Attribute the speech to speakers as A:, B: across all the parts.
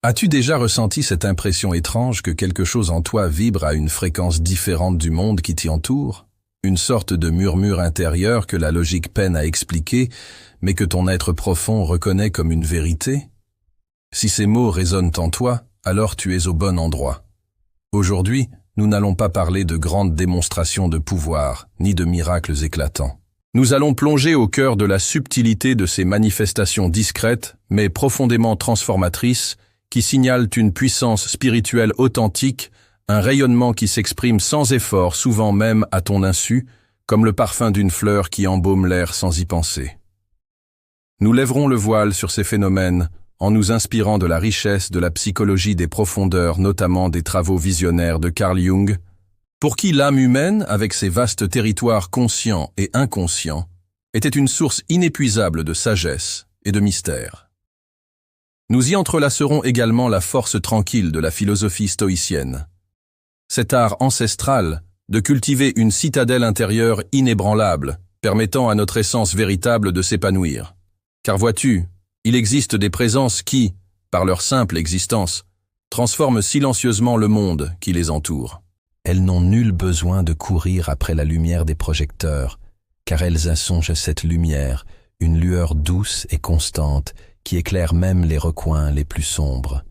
A: As-tu déjà ressenti cette impression étrange que quelque chose en toi vibre à une fréquence différente du monde qui t'y entoure? Une sorte de murmure intérieur que la logique peine à expliquer, mais que ton être profond reconnaît comme une vérité? Si ces mots résonnent en toi, alors tu es au bon endroit. Aujourd'hui, nous n'allons pas parler de grandes démonstrations de pouvoir, ni de miracles éclatants. Nous allons plonger au cœur de la subtilité de ces manifestations discrètes, mais profondément transformatrices, qui signalent une puissance spirituelle authentique, un rayonnement qui s'exprime sans effort, souvent même à ton insu, comme le parfum d'une fleur qui embaume l'air sans y penser. Nous lèverons le voile sur ces phénomènes en nous inspirant de la richesse de la psychologie des profondeurs, notamment des travaux visionnaires de Carl Jung, pour qui l'âme humaine, avec ses vastes territoires conscients et inconscients, était une source inépuisable de sagesse et de mystère. Nous y entrelacerons également la force tranquille de la philosophie stoïcienne. Cet art ancestral de cultiver une citadelle intérieure inébranlable, permettant à notre essence véritable de s'épanouir. Car vois-tu, il existe des présences qui, par leur simple existence, transforment silencieusement le monde qui les entoure. Elles n'ont nul besoin de courir après la lumière des projecteurs, car elles assongent cette lumière, une lueur douce et constante, qui éclaire même les recoins les plus sombres.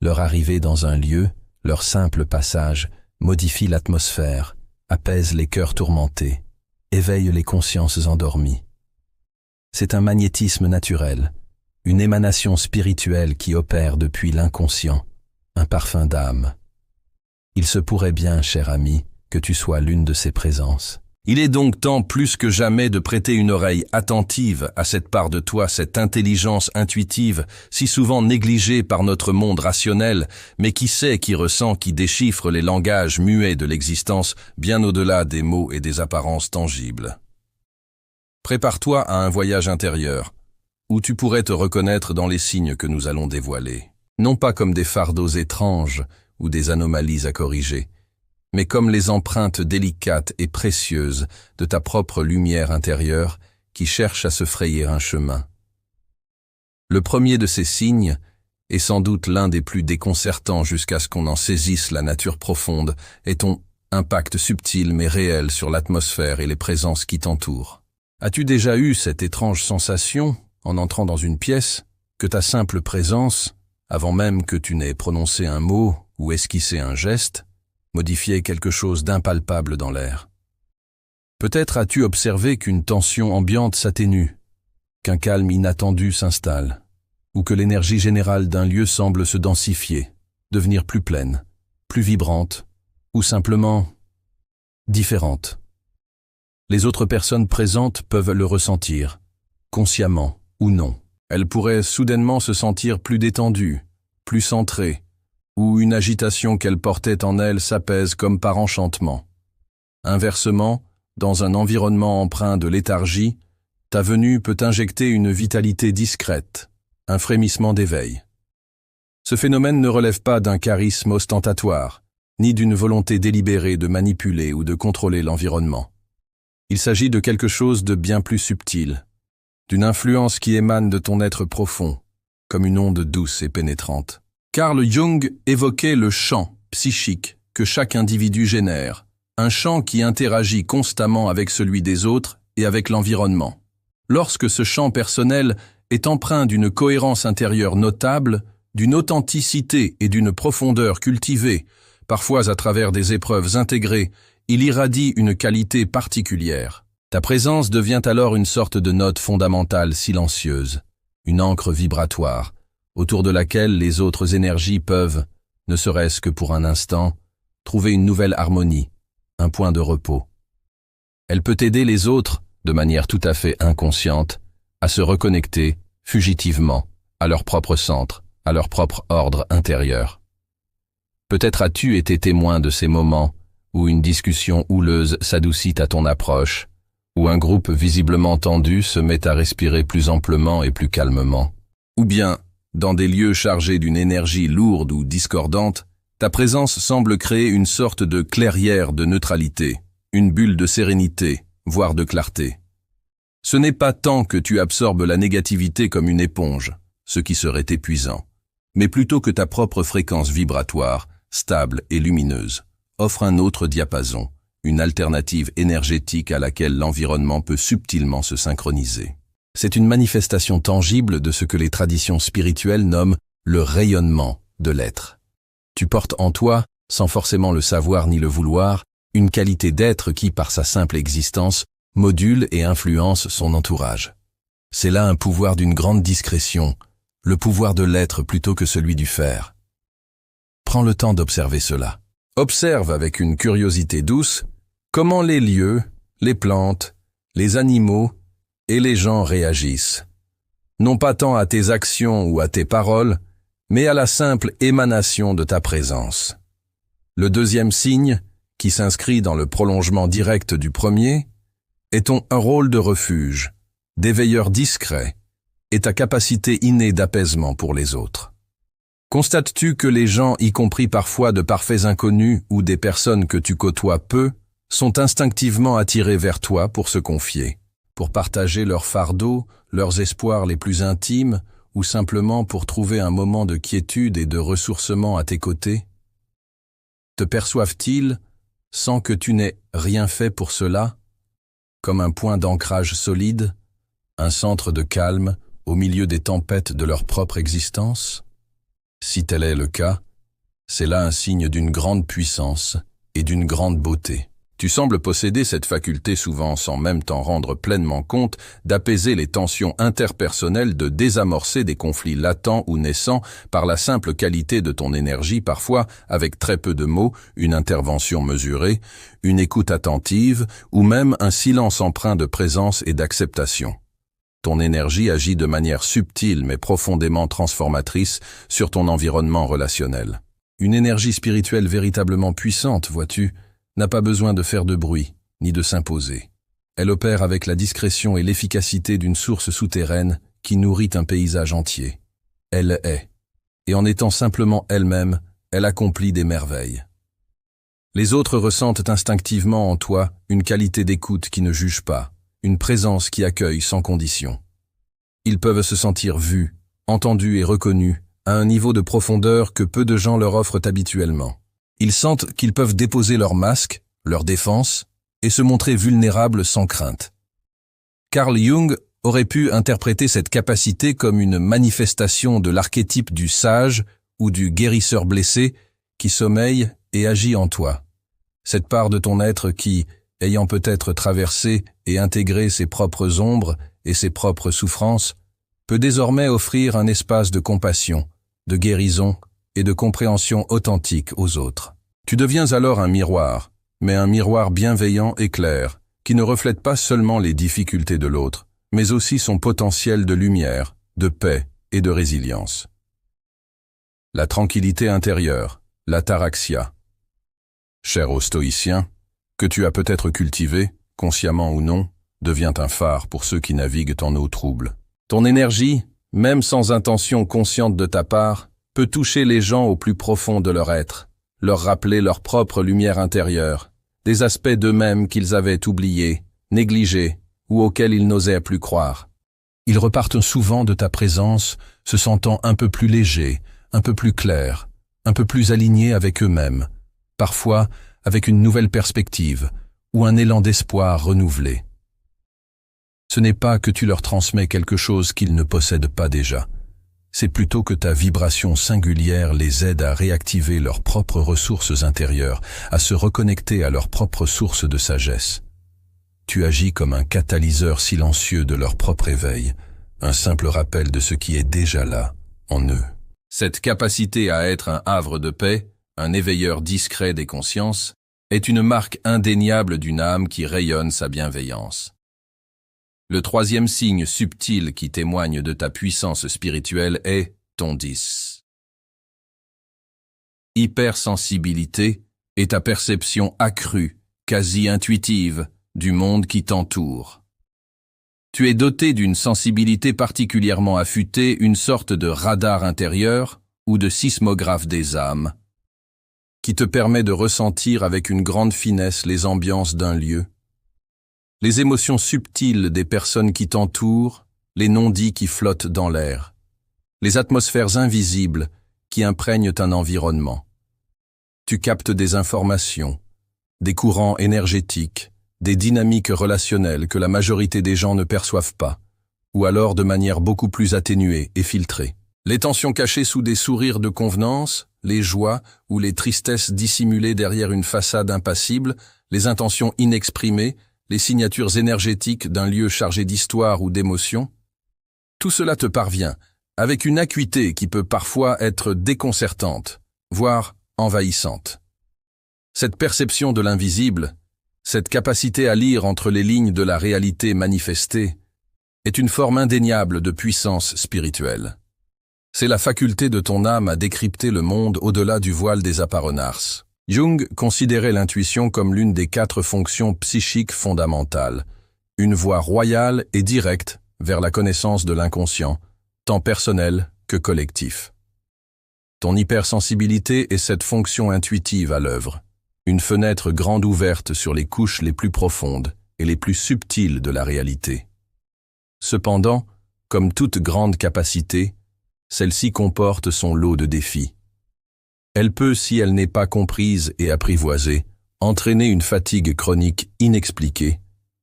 A: Leur arrivée dans un lieu, leur simple passage, modifie l'atmosphère, apaise les cœurs tourmentés, éveille les consciences endormies. C'est un magnétisme naturel, une émanation spirituelle qui opère depuis l'inconscient, un parfum d'âme. Il se pourrait bien, cher ami, que tu sois l'une de ces présences. Il est donc temps plus que jamais de prêter une oreille attentive à cette part de toi, cette intelligence intuitive, si souvent négligée par notre monde rationnel, mais qui sait, qui ressent, qui déchiffre les langages muets de l'existence, bien au-delà des mots et des apparences tangibles. Prépare-toi à un voyage intérieur, où tu pourrais te reconnaître dans les signes que nous allons dévoiler, non pas comme des fardeaux étranges ou des anomalies à corriger, mais comme les empreintes délicates et précieuses de ta propre lumière intérieure qui cherche à se frayer un chemin. Le premier de ces signes est sans doute l'un des plus déconcertants jusqu'à ce qu'on en saisisse la nature profonde, est ton impact subtil mais réel sur l'atmosphère et les présences qui t'entourent. As-tu déjà eu cette étrange sensation, en entrant dans une pièce, que ta simple présence, avant même que tu n'aies prononcé un mot ou esquissé un geste, modifier quelque chose d'impalpable dans l'air? Peut-être as-tu observé qu'une tension ambiante s'atténue, qu'un calme inattendu s'installe, ou que l'énergie générale d'un lieu semble se densifier, devenir plus pleine, plus vibrante, ou simplement différente. Les autres personnes présentes peuvent le ressentir, consciemment ou non. Elles pourraient soudainement se sentir plus détendues, plus centrées, où une agitation qu'elle portait en elle s'apaise comme par enchantement. Inversement, dans un environnement empreint de léthargie, ta venue peut injecter une vitalité discrète, un frémissement d'éveil. Ce phénomène ne relève pas d'un charisme ostentatoire, ni d'une volonté délibérée de manipuler ou de contrôler l'environnement. Il s'agit de quelque chose de bien plus subtil, d'une influence qui émane de ton être profond, comme une onde douce et pénétrante. Carl Jung évoquait le champ psychique que chaque individu génère, un champ qui interagit constamment avec celui des autres et avec l'environnement. Lorsque ce champ personnel est empreint d'une cohérence intérieure notable, d'une authenticité et d'une profondeur cultivée, parfois à travers des épreuves intégrées, il irradie une qualité particulière. Ta présence devient alors une sorte de note fondamentale silencieuse, une encre vibratoire, autour de laquelle les autres énergies peuvent, ne serait-ce que pour un instant, trouver une nouvelle harmonie, un point de repos. Elle peut aider les autres, de manière tout à fait inconsciente, à se reconnecter, fugitivement, à leur propre centre, à leur propre ordre intérieur. Peut-être as-tu été témoin de ces moments où une discussion houleuse s'adoucit à ton approche, où un groupe visiblement tendu se met à respirer plus amplement et plus calmement. Ou bien, dans des lieux chargés d'une énergie lourde ou discordante, ta présence semble créer une sorte de clairière de neutralité, une bulle de sérénité, voire de clarté. Ce n'est pas tant que tu absorbes la négativité comme une éponge, ce qui serait épuisant, mais plutôt que ta propre fréquence vibratoire, stable et lumineuse, offre un autre diapason, une alternative énergétique à laquelle l'environnement peut subtilement se synchroniser. C'est une manifestation tangible de ce que les traditions spirituelles nomment le rayonnement de l'être. Tu portes en toi, sans forcément le savoir ni le vouloir, une qualité d'être qui, par sa simple existence, module et influence son entourage. C'est là un pouvoir d'une grande discrétion, le pouvoir de l'être plutôt que celui du faire. Prends le temps d'observer cela. Observe avec une curiosité douce comment les lieux, les plantes, les animaux et les gens réagissent. Non pas tant à tes actions ou à tes paroles, mais à la simple émanation de ta présence. Le deuxième signe, qui s'inscrit dans le prolongement direct du premier, est ton rôle de refuge, d'éveilleur discret, et ta capacité innée d'apaisement pour les autres. Constates-tu que les gens, y compris parfois de parfaits inconnus ou des personnes que tu côtoies peu, sont instinctivement attirés vers toi pour se confier, pour partager leurs fardeaux, leurs espoirs les plus intimes, ou simplement pour trouver un moment de quiétude et de ressourcement à tes côtés? Te perçoivent-ils, sans que tu n'aies rien fait pour cela, comme un point d'ancrage solide, un centre de calme au milieu des tempêtes de leur propre existence? Si tel est le cas, c'est là un signe d'une grande puissance et d'une grande beauté. Tu sembles posséder cette faculté souvent sans même t'en rendre pleinement compte d'apaiser les tensions interpersonnelles, de désamorcer des conflits latents ou naissants par la simple qualité de ton énergie, parfois avec très peu de mots, une intervention mesurée, une écoute attentive ou même un silence empreint de présence et d'acceptation. Ton énergie agit de manière subtile mais profondément transformatrice sur ton environnement relationnel. Une énergie spirituelle véritablement puissante, vois-tu, n'a pas besoin de faire de bruit, ni de s'imposer. Elle opère avec la discrétion et l'efficacité d'une source souterraine qui nourrit un paysage entier. Elle est, et en étant simplement elle-même, elle accomplit des merveilles. Les autres ressentent instinctivement en toi une qualité d'écoute qui ne juge pas, une présence qui accueille sans condition. Ils peuvent se sentir vus, entendus et reconnus à un niveau de profondeur que peu de gens leur offrent habituellement. Ils sentent qu'ils peuvent déposer leur masque, leur défense, et se montrer vulnérables sans crainte. Carl Jung aurait pu interpréter cette capacité comme une manifestation de l'archétype du sage ou du guérisseur blessé qui sommeille et agit en toi. Cette part de ton être qui, ayant peut-être traversé et intégré ses propres ombres et ses propres souffrances, peut désormais offrir un espace de compassion, de guérison et de compréhension authentique aux autres. Tu deviens alors un miroir, mais un miroir bienveillant et clair, qui ne reflète pas seulement les difficultés de l'autre, mais aussi son potentiel de lumière, de paix et de résilience. La tranquillité intérieure, l'ataraxia. Cher aux stoïciens, que tu as peut-être cultivé, consciemment ou non, devient un phare pour ceux qui naviguent en eau trouble. Ton énergie, même sans intention consciente de ta part, peut toucher les gens au plus profond de leur être, leur rappeler leur propre lumière intérieure, des aspects d'eux-mêmes qu'ils avaient oubliés, négligés ou auxquels ils n'osaient plus croire. Ils repartent souvent de ta présence se sentant un peu plus légers, un peu plus clairs, un peu plus alignés avec eux-mêmes, parfois avec une nouvelle perspective ou un élan d'espoir renouvelé. Ce n'est pas que tu leur transmets quelque chose qu'ils ne possèdent pas déjà. C'est plutôt que ta vibration singulière les aide à réactiver leurs propres ressources intérieures, à se reconnecter à leur propre source de sagesse. Tu agis comme un catalyseur silencieux de leur propre éveil, un simple rappel de ce qui est déjà là, en eux. Cette capacité à être un havre de paix, un éveilleur discret des consciences, est une marque indéniable d'une âme qui rayonne sa bienveillance. Le troisième signe subtil qui témoigne de ta puissance spirituelle est ton 10. Hypersensibilité est ta perception accrue, quasi intuitive, du monde qui t'entoure. Tu es doté d'une sensibilité particulièrement affûtée, une sorte de radar intérieur ou de sismographe des âmes, qui te permet de ressentir avec une grande finesse les ambiances d'un lieu, les émotions subtiles des personnes qui t'entourent, les non-dits qui flottent dans l'air, les atmosphères invisibles qui imprègnent un environnement. Tu captes des informations, des courants énergétiques, des dynamiques relationnelles que la majorité des gens ne perçoivent pas, ou alors de manière beaucoup plus atténuée et filtrée. Les tensions cachées sous des sourires de convenance, les joies ou les tristesses dissimulées derrière une façade impassible, les intentions inexprimées, les signatures énergétiques d'un lieu chargé d'histoire ou d'émotions, tout cela te parvient, avec une acuité qui peut parfois être déconcertante, voire envahissante. Cette perception de l'invisible, cette capacité à lire entre les lignes de la réalité manifestée, est une forme indéniable de puissance spirituelle. C'est la faculté de ton âme à décrypter le monde au-delà du voile des apparenars. Jung considérait l'intuition comme l'une des 4 fonctions psychiques fondamentales, une voie royale et directe vers la connaissance de l'inconscient, tant personnel que collectif. Ton hypersensibilité est cette fonction intuitive à l'œuvre, une fenêtre grande ouverte sur les couches les plus profondes et les plus subtiles de la réalité. Cependant, comme toute grande capacité, celle-ci comporte son lot de défis. Elle peut, si elle n'est pas comprise et apprivoisée, entraîner une fatigue chronique inexpliquée,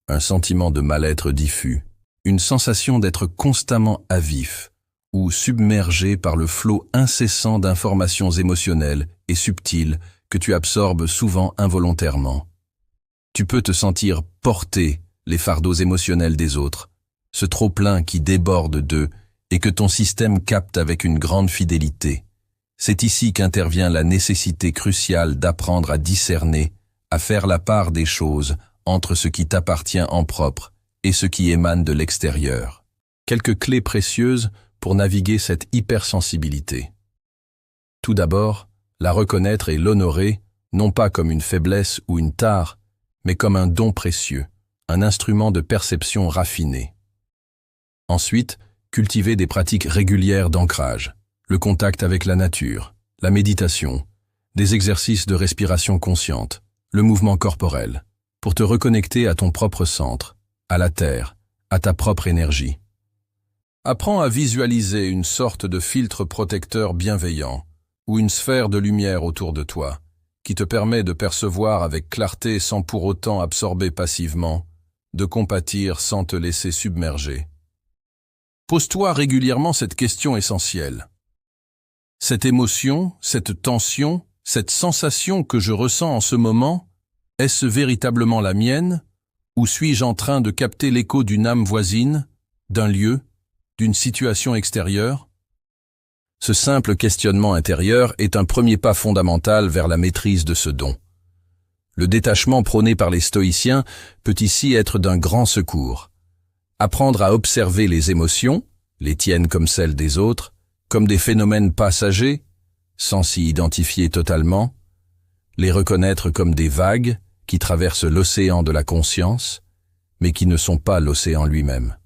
A: un sentiment de mal-être diffus, une sensation d'être constamment à vif ou submergé par le flot incessant d'informations émotionnelles et subtiles que tu absorbes souvent involontairement. Tu peux te sentir porter les fardeaux émotionnels des autres, ce trop-plein qui déborde d'eux et que ton système capte avec une grande fidélité. C'est ici qu'intervient la nécessité cruciale d'apprendre à discerner, à faire la part des choses entre ce qui t'appartient en propre et ce qui émane de l'extérieur. Quelques clés précieuses pour naviguer cette hypersensibilité. Tout d'abord, la reconnaître et l'honorer, non pas comme une faiblesse ou une tare, mais comme un don précieux, un instrument de perception raffiné. Ensuite, cultiver des pratiques régulières d'ancrage, le contact avec la nature, la méditation, des exercices de respiration consciente, le mouvement corporel, pour te reconnecter à ton propre centre, à la terre, à ta propre énergie. Apprends à visualiser une sorte de filtre protecteur bienveillant ou une sphère de lumière autour de toi qui te permet de percevoir avec clarté sans pour autant absorber passivement, de compatir sans te laisser submerger. Pose-toi régulièrement cette question essentielle. Cette émotion, cette tension, cette sensation que je ressens en ce moment, est-ce véritablement la mienne, ou suis-je en train de capter l'écho d'une âme voisine, d'un lieu, d'une situation extérieure? Ce simple questionnement intérieur est un premier pas fondamental vers la maîtrise de ce don. Le détachement prôné par les stoïciens peut ici être d'un grand secours. Apprendre à observer les émotions, les tiennes comme celles des autres, comme des phénomènes passagers, sans s'y identifier totalement, les reconnaître comme des vagues qui traversent l'océan de la conscience, mais qui ne sont pas l'océan lui-même.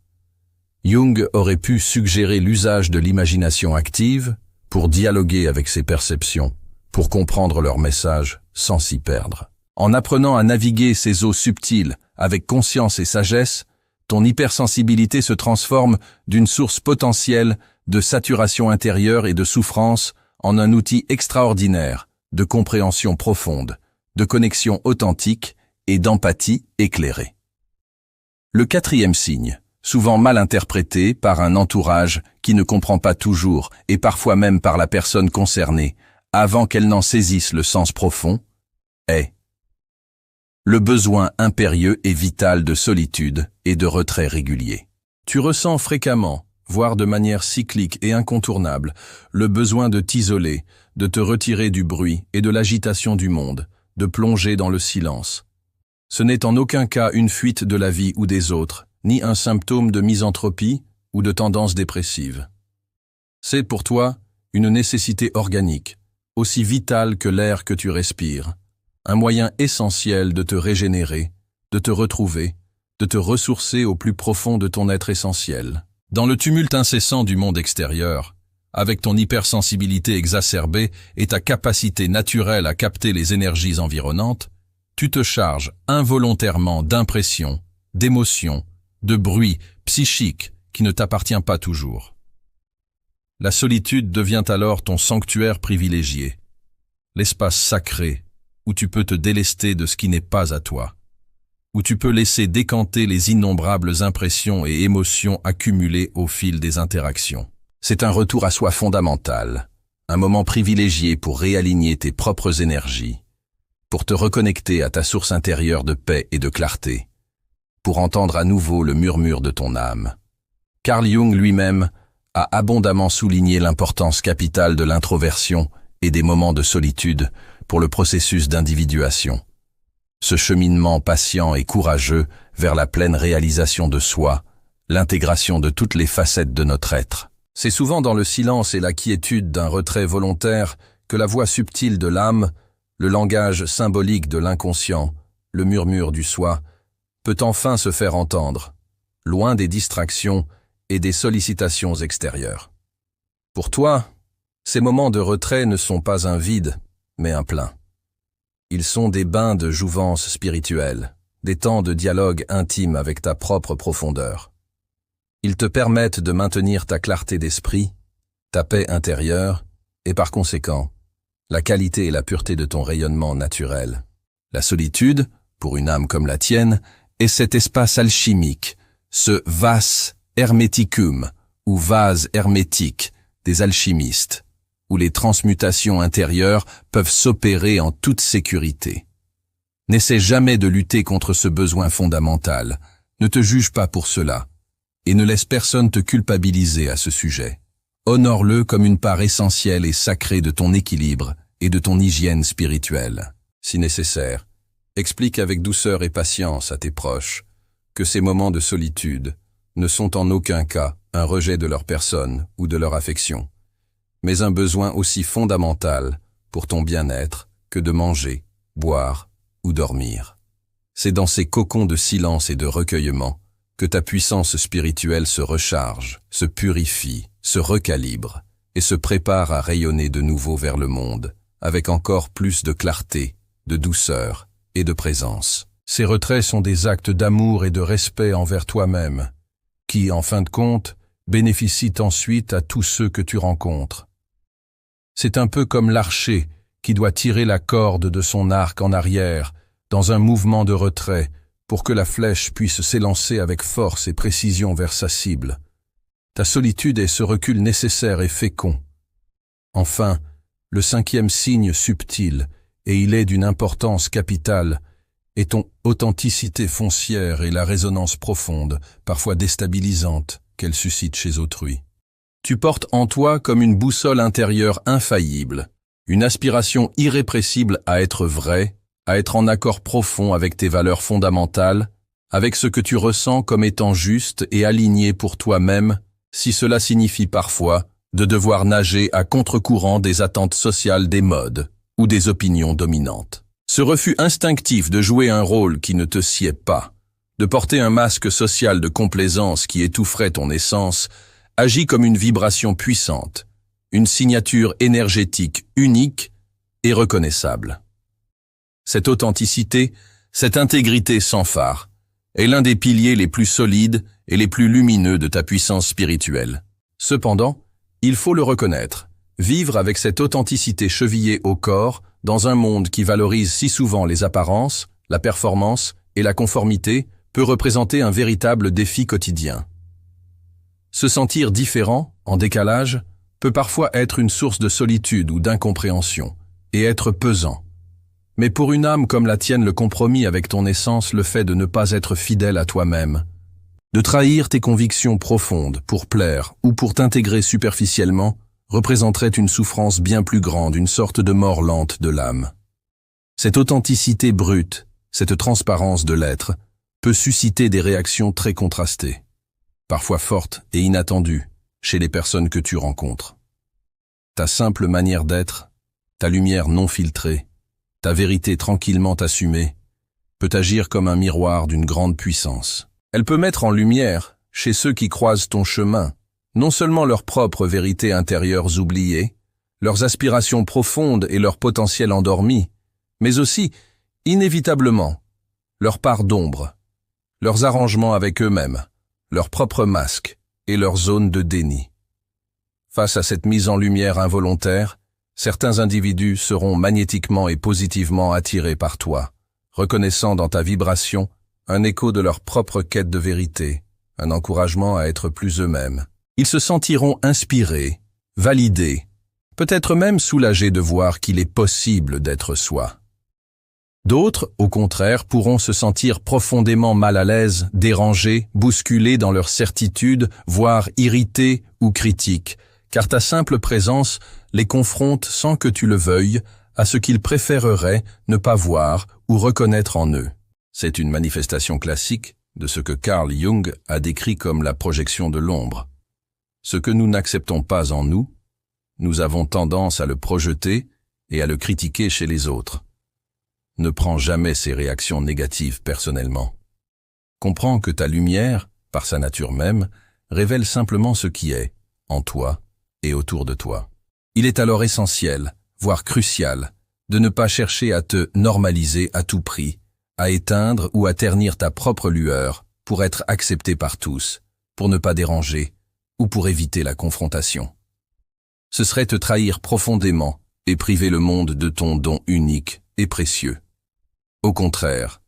A: Jung aurait pu suggérer l'usage de l'imagination active pour dialoguer avec ses perceptions, pour comprendre leurs messages sans s'y perdre. En apprenant à naviguer ces eaux subtiles avec conscience et sagesse, ton hypersensibilité se transforme d'une source potentielle de saturation intérieure et de souffrance en un outil extraordinaire de compréhension profonde, de connexion authentique et d'empathie éclairée. Le 4e signe, souvent mal interprété par un entourage qui ne comprend pas toujours et parfois même par la personne concernée, avant qu'elle n'en saisisse le sens profond, est le besoin impérieux et vital de solitude et de retrait régulier. Tu ressens fréquemment, voire de manière cyclique et incontournable, le besoin de t'isoler, de te retirer du bruit et de l'agitation du monde, de plonger dans le silence. Ce n'est en aucun cas une fuite de la vie ou des autres, ni un symptôme de misanthropie ou de tendance dépressive. C'est pour toi une nécessité organique, aussi vitale que l'air que tu respires, un moyen essentiel de te régénérer, de te retrouver, de te ressourcer au plus profond de ton être essentiel. Dans le tumulte incessant du monde extérieur, avec ton hypersensibilité exacerbée et ta capacité naturelle à capter les énergies environnantes, tu te charges involontairement d'impressions, d'émotions, de bruits psychiques qui ne t'appartiennent pas toujours. La solitude devient alors ton sanctuaire privilégié, l'espace sacré où tu peux te délester de ce qui n'est pas à toi, où tu peux laisser décanter les innombrables impressions et émotions accumulées au fil des interactions. C'est un retour à soi fondamental, un moment privilégié pour réaligner tes propres énergies, pour te reconnecter à ta source intérieure de paix et de clarté, pour entendre à nouveau le murmure de ton âme. Carl Jung lui-même a abondamment souligné l'importance capitale de l'introversion et des moments de solitude pour le processus d'individuation. Ce cheminement patient et courageux vers la pleine réalisation de soi, l'intégration de toutes les facettes de notre être. C'est souvent dans le silence et la quiétude d'un retrait volontaire que la voix subtile de l'âme, le langage symbolique de l'inconscient, le murmure du soi, peut enfin se faire entendre, loin des distractions et des sollicitations extérieures. Pour toi, ces moments de retrait ne sont pas un vide, mais un plein. Ils sont des bains de jouvence spirituelle, des temps de dialogue intime avec ta propre profondeur. Ils te permettent de maintenir ta clarté d'esprit, ta paix intérieure et par conséquent, la qualité et la pureté de ton rayonnement naturel. La solitude, pour une âme comme la tienne, est cet espace alchimique, ce vas hermeticum ou vase hermétique des alchimistes, où les transmutations intérieures peuvent s'opérer en toute sécurité. N'essaie jamais de lutter contre ce besoin fondamental, ne te juge pas pour cela, et ne laisse personne te culpabiliser à ce sujet. Honore-le comme une part essentielle et sacrée de ton équilibre et de ton hygiène spirituelle. Si nécessaire, explique avec douceur et patience à tes proches que ces moments de solitude ne sont en aucun cas un rejet de leur personne ou de leur affection, mais un besoin aussi fondamental pour ton bien-être que de manger, boire ou dormir. C'est dans ces cocons de silence et de recueillement que ta puissance spirituelle se recharge, se purifie, se recalibre et se prépare à rayonner de nouveau vers le monde, avec encore plus de clarté, de douceur et de présence. Ces retraits sont des actes d'amour et de respect envers toi-même, qui, en fin de compte, bénéficient ensuite à tous ceux que tu rencontres. C'est un peu comme l'archer qui doit tirer la corde de son arc en arrière, dans un mouvement de retrait, pour que la flèche puisse s'élancer avec force et précision vers sa cible. Ta solitude est ce recul nécessaire et fécond. Enfin, le cinquième signe subtil, et il est d'une importance capitale, est ton authenticité foncière et la résonance profonde, parfois déstabilisante, qu'elle suscite chez autrui. Tu portes en toi comme une boussole intérieure infaillible, une aspiration irrépressible à être vrai, à être en accord profond avec tes valeurs fondamentales, avec ce que tu ressens comme étant juste et aligné pour toi-même, si cela signifie parfois de devoir nager à contre-courant des attentes sociales des modes ou des opinions dominantes. Ce refus instinctif de jouer un rôle qui ne te sied pas, de porter un masque social de complaisance qui étoufferait ton essence, agit comme une vibration puissante, une signature énergétique unique et reconnaissable. Cette authenticité, cette intégrité sans fard, est l'un des piliers les plus solides et les plus lumineux de ta puissance spirituelle. Cependant, il faut le reconnaître, vivre avec cette authenticité chevillée au corps, dans un monde qui valorise si souvent les apparences, la performance et la conformité, peut représenter un véritable défi quotidien. Se sentir différent, en décalage, peut parfois être une source de solitude ou d'incompréhension, et être pesant. Mais pour une âme comme la tienne, le compromis avec ton essence, le fait de ne pas être fidèle à toi-même, de trahir tes convictions profondes pour plaire ou pour t'intégrer superficiellement, représenterait une souffrance bien plus grande, une sorte de mort lente de l'âme. Cette authenticité brute, cette transparence de l'être, peut susciter des réactions très contrastées, parfois fortes et inattendues, chez les personnes que tu rencontres. Ta simple manière d'être, ta lumière non filtrée, ta vérité tranquillement assumée, peut agir comme un miroir d'une grande puissance. Elle peut mettre en lumière, chez ceux qui croisent ton chemin, non seulement leurs propres vérités intérieures oubliées, leurs aspirations profondes et leur potentiel endormi, mais aussi, inévitablement, leur part d'ombre, leurs arrangements avec eux-mêmes, leurs propres masques et leurs zones de déni. Face à cette mise en lumière involontaire, certains individus seront magnétiquement et positivement attirés par toi, reconnaissant dans ta vibration un écho de leur propre quête de vérité, un encouragement à être plus eux-mêmes. Ils se sentiront inspirés, validés, peut-être même soulagés de voir qu'il est possible d'être soi. D'autres, au contraire, pourront se sentir profondément mal à l'aise, dérangés, bousculés dans leur certitude, voire irrités ou critiques, car ta simple présence les confronte sans que tu le veuilles à ce qu'ils préféreraient ne pas voir ou reconnaître en eux. C'est une manifestation classique de ce que Carl Jung a décrit comme la projection de l'ombre. Ce que nous n'acceptons pas en nous, nous avons tendance à le projeter et à le critiquer chez les autres. Ne prends jamais ces réactions négatives personnellement. Comprends que ta lumière, par sa nature même, révèle simplement ce qui est, en toi et autour de toi. Il est alors essentiel, voire crucial, de ne pas chercher à te normaliser à tout prix, à éteindre ou à ternir ta propre lueur pour être accepté par tous, pour ne pas déranger ou pour éviter la confrontation. Ce serait te trahir profondément et priver le monde de ton don unique et précieux. Au contraire,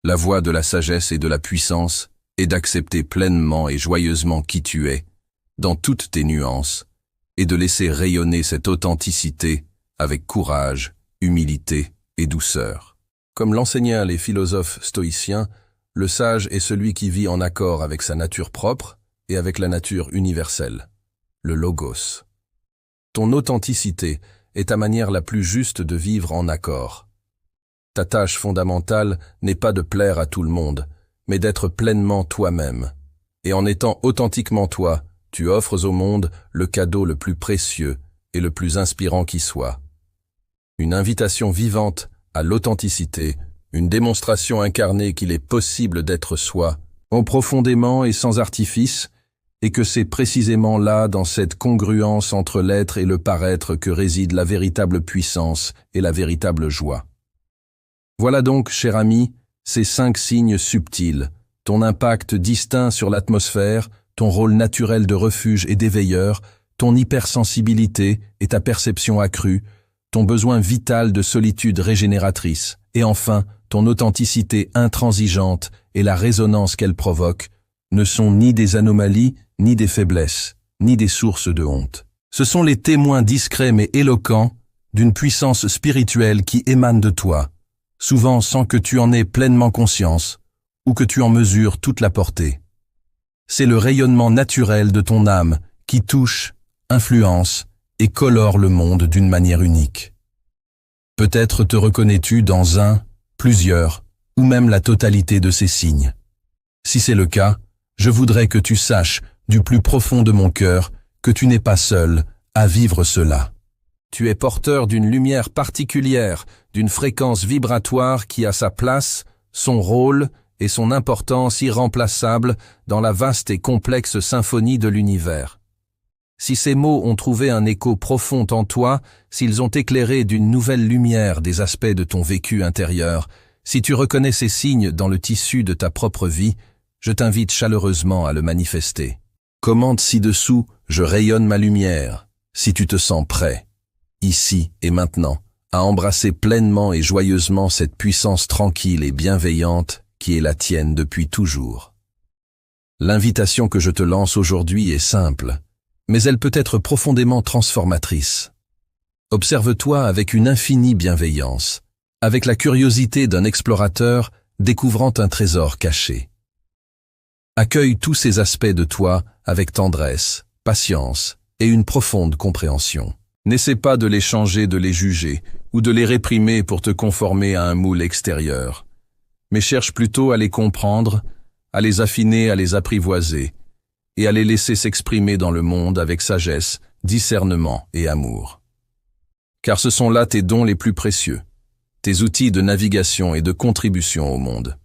A: la voie de la sagesse et de la puissance est d'accepter pleinement et joyeusement qui tu es, dans toutes tes nuances, et de laisser rayonner cette authenticité avec courage, humilité et douceur. Comme l'enseignaient les philosophes stoïciens, le sage est celui qui vit en accord avec sa nature propre et avec la nature universelle, le logos. Ton authenticité est ta manière la plus juste de vivre en accord. Ta tâche fondamentale n'est pas de plaire à tout le monde, mais d'être pleinement toi-même. Et en étant authentiquement toi, tu offres au monde le cadeau le plus précieux et le plus inspirant qui soit. Une invitation vivante à l'authenticité, une démonstration incarnée qu'il est possible d'être soi, en profondément et sans artifice, et que c'est précisément là, dans cette congruence entre l'être et le paraître, que réside la véritable puissance et la véritable joie. Voilà donc, cher ami, ces 5 signes subtils, ton impact distinct sur l'atmosphère, ton rôle naturel de refuge et d'éveilleur, ton hypersensibilité et ta perception accrue, ton besoin vital de solitude régénératrice, et enfin, ton authenticité intransigeante et la résonance qu'elle provoque, ne sont ni des anomalies, ni des faiblesses, ni des sources de honte. Ce sont les témoins discrets mais éloquents d'une puissance spirituelle qui émane de toi, souvent sans que tu en aies pleinement conscience ou que tu en mesures toute la portée. C'est le rayonnement naturel de ton âme qui touche, influence et colore le monde d'une manière unique. Peut-être te reconnais-tu dans un, plusieurs, ou même la totalité de ces signes. Si c'est le cas, je voudrais que tu saches, du plus profond de mon cœur, que tu n'es pas seul à vivre cela. Tu es porteur d'une lumière particulière, d'une fréquence vibratoire qui a sa place, son rôle et son importance irremplaçable dans la vaste et complexe symphonie de l'univers. Si ces mots ont trouvé un écho profond en toi, s'ils ont éclairé d'une nouvelle lumière des aspects de ton vécu intérieur, si tu reconnais ces signes dans le tissu de ta propre vie, je t'invite chaleureusement à le manifester. Commente ci-dessous « Je rayonne ma lumière » si tu te sens prêt, ici et maintenant, à embrasser pleinement et joyeusement cette puissance tranquille et bienveillante qui est la tienne depuis toujours. L'invitation que je te lance aujourd'hui est simple, mais elle peut être profondément transformatrice. Observe-toi avec une infinie bienveillance, avec la curiosité d'un explorateur découvrant un trésor caché. Accueille tous ces aspects de toi avec tendresse, patience et une profonde compréhension. N'essaie pas de les changer, de les juger ou de les réprimer pour te conformer à un moule extérieur, mais cherche plutôt à les comprendre, à les affiner, à les apprivoiser et à les laisser s'exprimer dans le monde avec sagesse, discernement et amour. Car ce sont là tes dons les plus précieux, tes outils de navigation et de contribution au monde.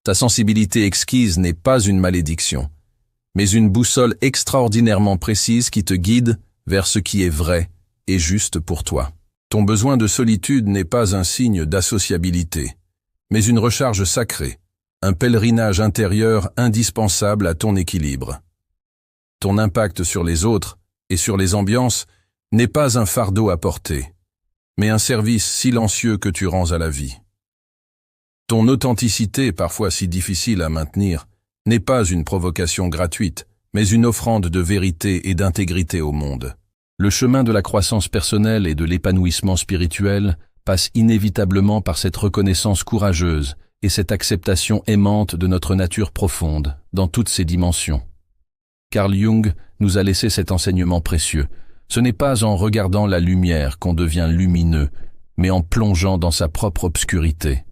A: Ta sensibilité exquise n'est pas une malédiction, mais une boussole extraordinairement précise qui te guide vers ce qui est vrai et juste pour toi. Ton besoin de solitude n'est pas un signe d'associabilité, mais une recharge sacrée, un pèlerinage intérieur indispensable à ton équilibre. Ton impact sur les autres Et sur les ambiances, n'est pas un fardeau à porter, mais un service silencieux que tu rends à la vie. Ton authenticité, parfois si difficile à maintenir, n'est pas une provocation gratuite, mais une offrande de vérité et d'intégrité au monde. Le chemin de la croissance personnelle et de l'épanouissement spirituel passe inévitablement par cette reconnaissance courageuse et cette acceptation aimante de notre nature profonde, dans toutes ses dimensions. Carl Jung nous a laissé cet enseignement précieux. Ce n'est pas en regardant la lumière qu'on devient lumineux, mais en plongeant dans sa propre obscurité.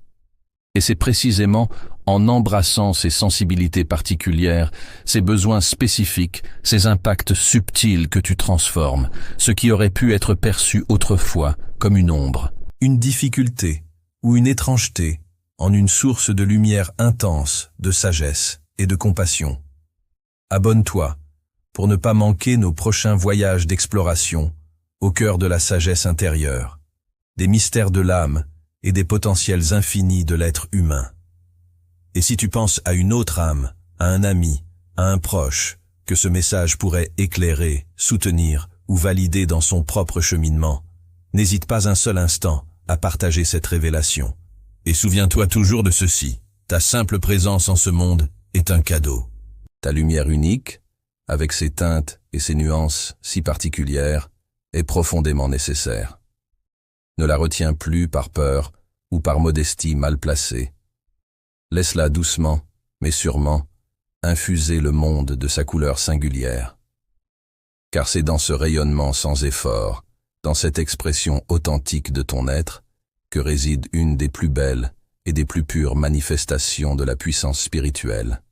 A: Et c'est précisément en embrassant ces sensibilités particulières, ces besoins spécifiques, ces impacts subtils que tu transformes, ce qui aurait pu être perçu autrefois comme une ombre, une difficulté ou une étrangeté, en une source de lumière intense, de sagesse et de compassion. Abonne-toi pour ne pas manquer nos prochains voyages d'exploration au cœur de la sagesse intérieure, des mystères de l'âme et des potentiels infinis de l'être humain. Et si tu penses à une autre âme, à un ami, à un proche, que ce message pourrait éclairer, soutenir ou valider dans son propre cheminement, n'hésite pas un seul instant à partager cette révélation. Et souviens-toi toujours de ceci, ta simple présence en ce monde est un cadeau. Ta lumière unique, avec ses teintes et ses nuances si particulières, est profondément nécessaire. Ne la retiens plus par peur ou par modestie mal placée. Laisse-la doucement, mais sûrement, infuser le monde de sa couleur singulière. Car c'est dans ce rayonnement sans effort, dans cette expression authentique de ton être, que réside une des plus belles et des plus pures manifestations de la puissance spirituelle.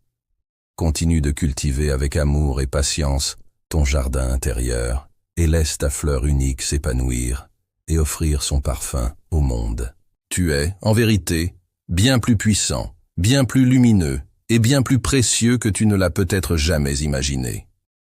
A: Continue de cultiver avec amour et patience ton jardin intérieur et laisse ta fleur unique s'épanouir et offrir son parfum au monde. Tu es, en vérité, bien plus puissant, bien plus lumineux et bien plus précieux que tu ne l'as peut-être jamais imaginé.